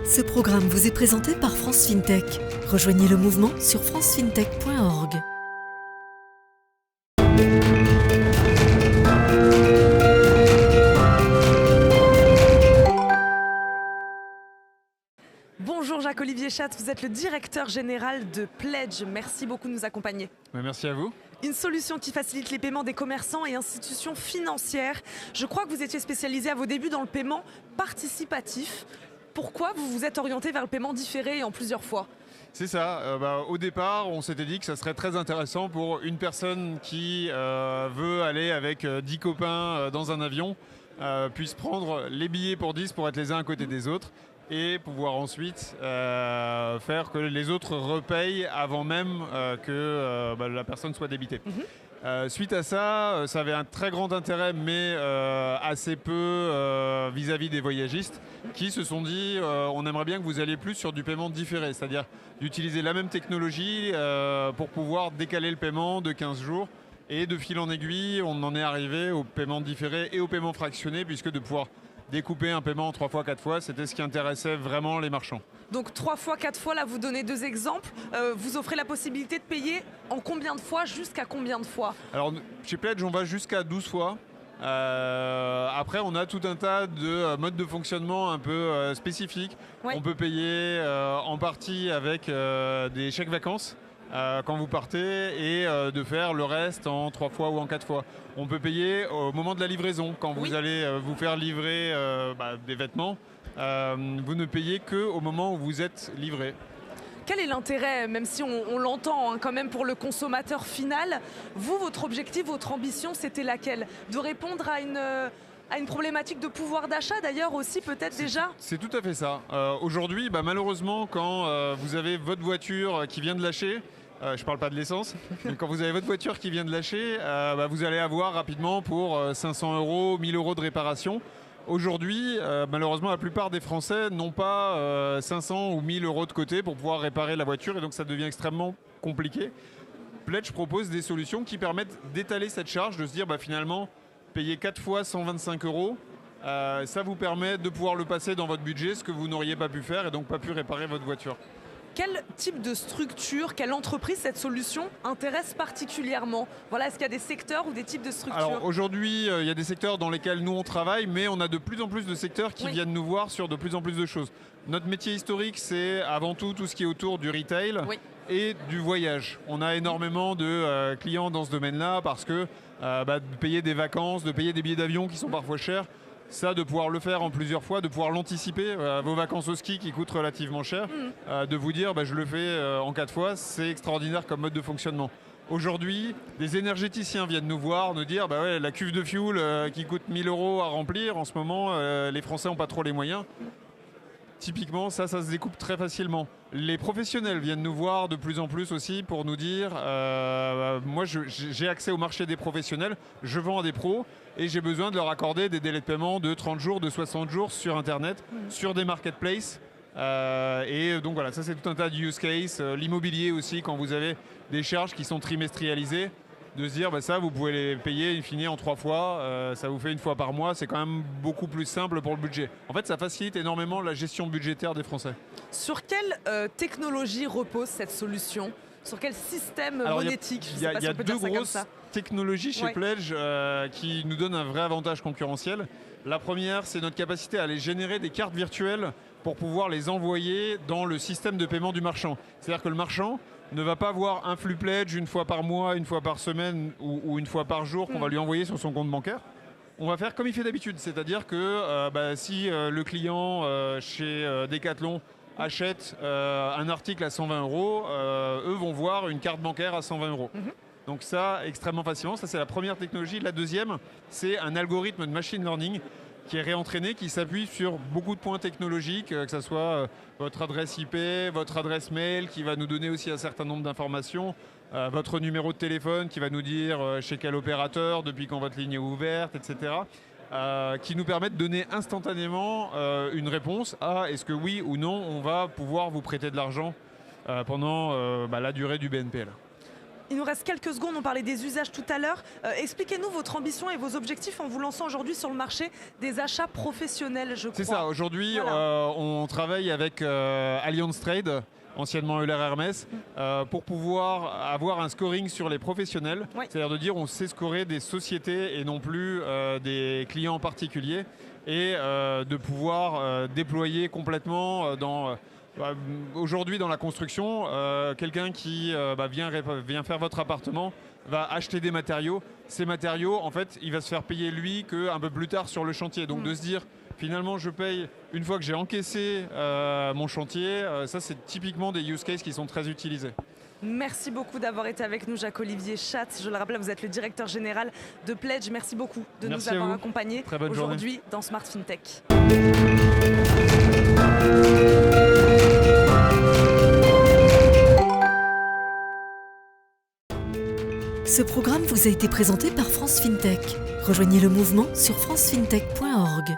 Ce programme vous est présenté par France FinTech. Rejoignez le mouvement sur francefintech.org. Bonjour Jacques-Olivier Chat, vous êtes le directeur général de Pledge. Merci beaucoup de nous accompagner. Merci à vous. Une solution qui facilite les paiements des commerçants et institutions financières. Je crois que vous étiez spécialisé à vos débuts dans le paiement participatif. Pourquoi vous vous êtes orienté vers le paiement différé et en plusieurs fois ? C'est ça. Au départ, on s'était dit que ça serait très intéressant pour une personne qui veut aller avec 10 copains dans un avion, puisse prendre les billets pour 10 pour être les uns à côté des autres et pouvoir ensuite faire que les autres repayent avant même que la personne soit débitée. Suite à ça, ça avait un très grand intérêt, mais assez peu vis-à-vis des voyagistes qui se sont dit on aimerait bien que vous alliez plus sur du paiement différé, c'est-à-dire d'utiliser la même technologie pour pouvoir décaler le paiement de 15 jours. Et de fil en aiguille, on en est arrivé au paiement différé et au paiement fractionné, puisque de pouvoir découper un paiement en 3 fois, 4 fois, c'était ce qui intéressait vraiment les marchands. Donc 3 fois, 4 fois, là vous donnez 2 exemples. Vous offrez la possibilité de payer en combien de fois, jusqu'à combien de fois ? Alors chez Pledge, on va jusqu'à 12 fois. Après, on a tout un tas de modes de fonctionnement un peu spécifiques. Ouais. On peut payer en partie avec des chèques vacances. Quand vous partez et de faire le reste en 3 fois ou en 4 fois. On peut payer au moment de la livraison, quand vous allez vous faire livrer des vêtements, vous ne payez qu'au moment où vous êtes livré. Quel est l'intérêt, même si on l'entend quand même pour le consommateur final, vous, votre objectif, votre ambition, c'était laquelle ? De répondre à une problématique de pouvoir d'achat d'ailleurs aussi peut-être déjà ? C'est tout à fait ça. Aujourd'hui, malheureusement, quand vous avez votre voiture qui vient de lâcher, je ne parle pas de l'essence, mais quand vous avez votre voiture qui vient de lâcher, vous allez avoir rapidement pour 500 €, 1000 € de réparation. Aujourd'hui, malheureusement, la plupart des Français n'ont pas 500 ou 1000 € de côté pour pouvoir réparer la voiture et donc ça devient extrêmement compliqué. Pledge propose des solutions qui permettent d'étaler cette charge, de se dire finalement, payer 4 fois 125 €, ça vous permet de pouvoir le passer dans votre budget, ce que vous n'auriez pas pu faire et donc pas pu réparer votre voiture. Quel type de structure, quelle entreprise cette solution intéresse particulièrement ? Voilà, est-ce qu'il y a des secteurs ou des types de structures ? Alors aujourd'hui, il y a des secteurs dans lesquels nous on travaille, mais on a de plus en plus de secteurs qui viennent nous voir sur de plus en plus de choses. Notre métier historique, c'est avant tout ce qui est autour du retail et du voyage. On a énormément de clients dans ce domaine-là parce que de payer des vacances, de payer des billets d'avion qui sont parfois chers, ça, de pouvoir le faire en plusieurs fois, de pouvoir l'anticiper, vos vacances au ski qui coûtent relativement cher, de vous dire je le fais en 4 fois, c'est extraordinaire comme mode de fonctionnement. Aujourd'hui, des énergéticiens viennent nous voir, nous dire la cuve de fuel qui coûte 1000 € à remplir, en ce moment, les Français n'ont pas trop les moyens. Typiquement, ça se découpe très facilement. Les professionnels viennent nous voir de plus en plus aussi pour nous dire moi j'ai accès au marché des professionnels, je vends à des pros et j'ai besoin de leur accorder des délais de paiement de 30 jours, de 60 jours sur Internet, sur des marketplaces. Et donc voilà, ça c'est tout un tas de use case. L'immobilier aussi, quand vous avez des charges qui sont trimestrialisées, de se dire ça vous pouvez les payer in fine en 3 fois, ça vous fait 1 fois par mois, c'est quand même beaucoup plus simple pour le budget. En fait, ça facilite énormément la gestion budgétaire des Français. Sur quelle technologie repose cette solution ? Sur quel système monétique ? Il y a 2 grosses technologies chez Pledge qui nous donnent un vrai avantage concurrentiel. La première, c'est notre capacité à aller générer des cartes virtuelles pour pouvoir les envoyer dans le système de paiement du marchand. C'est-à-dire que le marchand ne va pas avoir un flux Pledge 1 fois par mois, 1 fois par semaine ou 1 fois par jour qu'on va lui envoyer sur son compte bancaire. On va faire comme il fait d'habitude, c'est-à-dire que si le client chez Decathlon achète un article à 120 €, eux vont voir une carte bancaire à 120 €. Donc ça, extrêmement facilement, ça c'est la première technologie. La deuxième, c'est un algorithme de machine learning qui est réentraîné, qui s'appuie sur beaucoup de points technologiques, que ce soit votre adresse IP, votre adresse mail, qui va nous donner aussi un certain nombre d'informations, votre numéro de téléphone, qui va nous dire chez quel opérateur, depuis quand votre ligne est ouverte, etc. Qui nous permettent de donner instantanément une réponse à est-ce que oui ou non, on va pouvoir vous prêter de l'argent pendant la durée du BNPL. Il nous reste quelques secondes, on parlait des usages tout à l'heure. Expliquez-nous votre ambition et vos objectifs en vous lançant aujourd'hui sur le marché des achats professionnels, je crois. C'est ça, aujourd'hui on travaille avec Allianz Trade, anciennement Euler Hermès, pour pouvoir avoir un scoring sur les professionnels. Oui. C'est-à-dire de dire on sait scorer des sociétés et non plus des clients particuliers, et de pouvoir déployer complètement aujourd'hui dans la construction, quelqu'un qui vient faire votre appartement va acheter des matériaux. Ces matériaux, en fait, il va se faire payer lui qu'un peu plus tard sur le chantier. Donc de se dire, finalement, je paye une fois que j'ai encaissé mon chantier. Ça, c'est typiquement des use cases qui sont très utilisés. Merci beaucoup d'avoir été avec nous, Jacques-Olivier Schatz. Je le rappelle, vous êtes le directeur général de Pledge. Merci beaucoup de nous avoir accompagnés aujourd'hui dans Smart FinTech. Ce programme vous a été présenté par France FinTech. Rejoignez le mouvement sur francefintech.org.